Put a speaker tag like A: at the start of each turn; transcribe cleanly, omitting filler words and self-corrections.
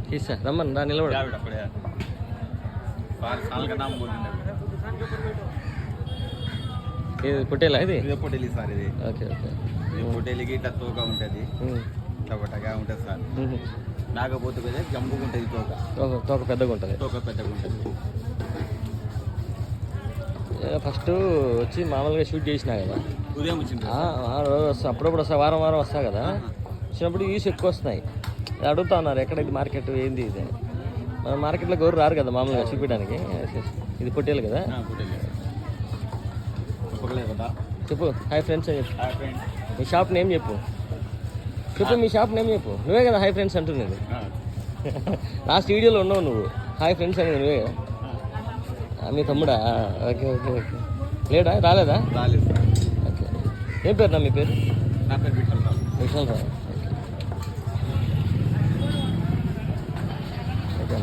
A: తీసా రమ్మని రా నిలబడు. ఇది పొట్టేలా ఇది?
B: పొట్టేలి సార్ ఇది.
A: Okay okay.
B: ఇది పొట్టేలికి ఇట్లా తోక ఉంటుంది, ఇట్లా ఒకటగా ఉంటుంది సార్. నాగపోతు కదా జంపుగా ఉంటుంది తోక.
A: తోక పెద్దగా ఉంటుంది.
B: తోక పెద్దగా ఉంటుంది.
A: ఫస్ట్ వచ్చి మామూలుగా షూట్ చేసినా కదా,
B: ఉదయం వచ్చింది
A: రోజు వస్తా, అప్పుడప్పుడు వస్తా, వారం వారం వస్తా కదా. వచ్చినప్పుడు వ్యూస్ ఎక్కువ వస్తున్నాయి. అడుగుతా ఉన్నారు ఎక్కడ ఇది మార్కెట్ ఏంది ఇది. మన మార్కెట్లో గౌరు రారు కదా మామూలుగా చూపించడానికి. ఇది పొట్టేలు కదా. చెప్పు హాయ్ ఫ్రెండ్స్ అని చెప్పు. మీ షాప్ నేమ్ చెప్పు. మీ షాప్ నేమ్ చెప్పు. నువ్వే కదా హాయ్ ఫ్రెండ్స్ అంటున్నది. లాస్ట్ వీడియోలో ఉన్నావు నువ్వు. హాయ్ ఫ్రెండ్స్ అనేది నువ్వే కదా. మీ తమ్ముడా? Okay okay okay. లేడా? రాలేదా?
B: రాలేదు.
A: ఓకే. ఏం పేరు నా మీ పేరు?
B: నా పేరు
A: విఠల్ రావు. ఓకే.